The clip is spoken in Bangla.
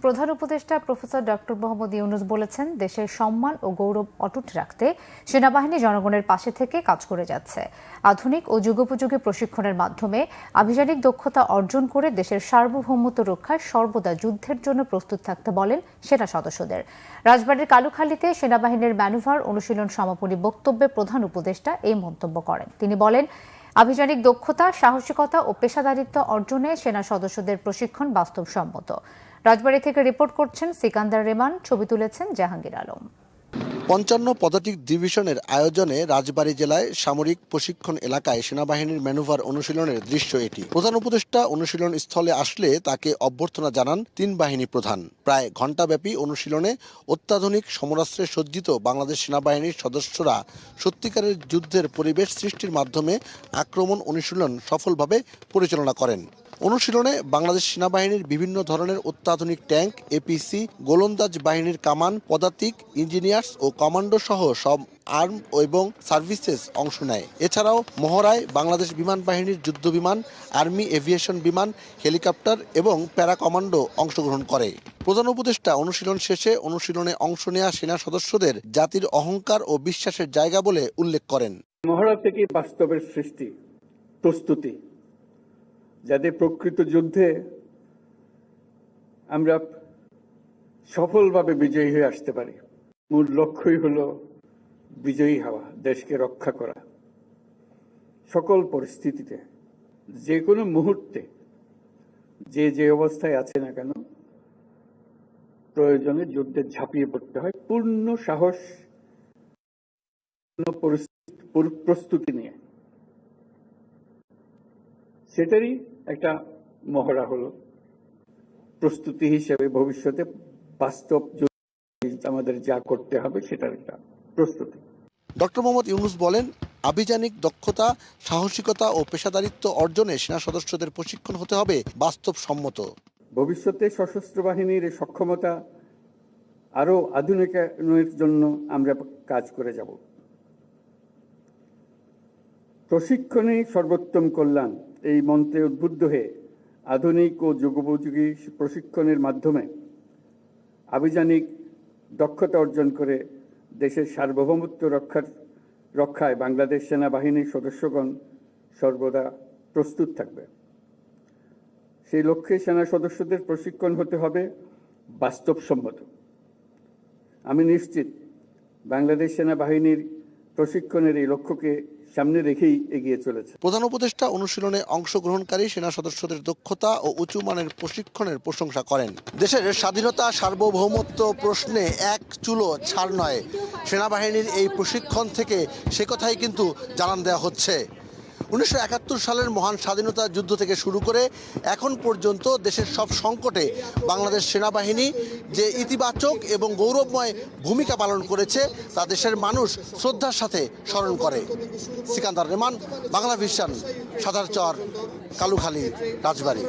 প্রধান উপদেষ্টা প্রফেসর ডক্টর মোহাম্মদ ইউনূস বলেছেন, দেশের সম্মান ও গৌরব অটুট রাখতে সেনাবাহিনী জনগণের পাশে থেকে কাজ করে যাচ্ছে। আধুনিক ও যুগোপযোগী প্রশিক্ষণের মাধ্যমে আভিযানিক দক্ষতা অর্জন করে দেশের সার্বভৌমত্ব রক্ষায় সর্বদা যুদ্ধের জন্য প্রস্তুত থাকতে বলেন সেনা সদস্যদের। রাজবাড়ীর কালুখালীতে সেনাবাহিনীর ম্যানুভার অনুশীলন সমাপনী বক্তব্যে প্রধান উপদেষ্টা এই মন্তব্য করেন। তিনি বলেন, আভিযানিক দক্ষতা, সাহসিকতা ও পেশাদারিত্ব অর্জনে সেনা সদস্যদের প্রশিক্ষণ বাস্তবসম্মত। রাজবাড়ী থেকে রিপোর্ট করছেন সিকান্দার রেমান, ছবি তুলেছেন জাহাঙ্গীর আলম। ৫৫ পদাতিক ডিভিশনের আয়োজনে রাজবাড়ী জেলায় সামরিক প্রশিক্ষণ এলাকায় সেনাবাহিনীর ম্যানুভার অনুশীলনের দৃশ্য এটি। প্রধান উপদেষ্টা অনুশীলন স্থলে আসলে তাকে অভ্যর্থনা জানান ৩ বাহিনী প্রধান। প্রায় ঘণ্টাব্যাপী অনুশীলনে অত্যাধুনিক সমরাস্ত্রে সজ্জিত বাংলাদেশ সেনাবাহিনীর সদস্যরা সত্যিকারের যুদ্ধের পরিবেশ সৃষ্টির মাধ্যমে আক্রমণ অনুশীলন সফলভাবে পরিচালনা করেন। অনুশীলনে বাংলাদেশ সেনাবাহিনীর বিভিন্ন ধরনের অত্যাধুনিক ট্যাঙ্ক, এপিসি, গোলন্দাজ বাহিনীর কামান, পদাতিক, ইঞ্জিনিয়ার্স ও কমান্ডো সহ সব আর্ম এবং সার্ভিসেস অংশ নেয়। এছাড়াও মহড়ায় বাংলাদেশ বিমান বাহিনীর যুদ্ধবিমান, আর্মি এভিয়েশন বিমান, হেলিকপ্টার এবং প্যারা কমান্ডো অংশগ্রহণ করে। প্রধান উপদেষ্টা অনুশীলন শেষে অনুশীলনে অংশ নেওয়া সেনা সদস্যদের জাতির অহংকার ও বিশ্বাসের জায়গা বলে উল্লেখ করেন। মহড়া থেকে বাস্তবের সৃষ্টি, প্রস্তুতি, যাতে প্রকৃত যুদ্ধে আমরা সফলভাবে বিজয়ী হয়ে আসতে পারি। মূল লক্ষ্যই হলো বিজয়ী হওয়া, দেশকে রক্ষা করা। সকল পরিস্থিতিতে, যে কোনো মুহূর্তে, যে অবস্থায় আছে না কেন, প্রয়োজনে যুদ্ধে ঝাঁপিয়ে পড়তে হয় পূর্ণ সাহস, প্রস্তুতি নিয়ে। সেটারই একটা মহড়া হলো প্রস্তুতি হিসেবে ভবিষ্যতে বাস্তব আমাদের যা করতে হবে সেটার একটা প্রস্তুতি। ডক্টর মোহাম্মদ ইউনূস বলেন, আভিযানিক দক্ষতা, সাহসিকতা ও পেশাদারিত্ব অর্জনে সেনা সদস্যদের প্রশিক্ষণ হতে হবে বাস্তবসম্মত। ভবিষ্যতে সশস্ত্র বাহিনীর সক্ষমতা আরো আধুনিকায়নের জন্য আমরা কাজ করে যাব। প্রশিক্ষণে সর্বোত্তম কল্যাণ এই মন্ত্রে উদ্বুদ্ধ হয়ে আধুনিক ও যুগোপযোগী প্রশিক্ষণের মাধ্যমে আভিযানিক দক্ষতা অর্জন করে দেশের সার্বভৌমত্ব রক্ষায় বাংলাদেশ সেনাবাহিনীর সদস্যগণ সর্বদা প্রস্তুত থাকবে। সেই লক্ষ্যে সেনা সদস্যদের প্রশিক্ষণ হতে হবে বাস্তবসম্মত। আমি নিশ্চিত বাংলাদেশ সেনাবাহিনীর প্রশিক্ষণের এই লক্ষ্যকে সামনে রেখেই এগিয়ে চলেছে। প্রধান উপদেষ্টা অনুশীলনে অংশগ্রহণকারী সেনা সদস্যদের দক্ষতা ও উঁচু মানের প্রশিক্ষণের প্রশংসা করেন। দেশের স্বাধীনতা, সার্বভৌমত্ব প্রশ্নে এক চুলো ছাড় নয়। সেনাবাহিনীর এই প্রশিক্ষণ থেকে সে কথাই কিন্তু জানান দেওয়া হচ্ছে। 1971 সালের মহান স্বাধীনতা যুদ্ধ থেকে শুরু করে এখন পর্যন্ত দেশের সব সংকটে বাংলাদেশ সেনাবাহিনী যে ইতিবাচক এবং গৌরবময় ভূমিকা পালন করেছে তা দেশের মানুষ শ্রদ্ধার সাথে স্মরণ করে। সিকান্দার রেমান, বাংলা ভিশন, সাদারচর, কালুখালী, রাজবাড়ী।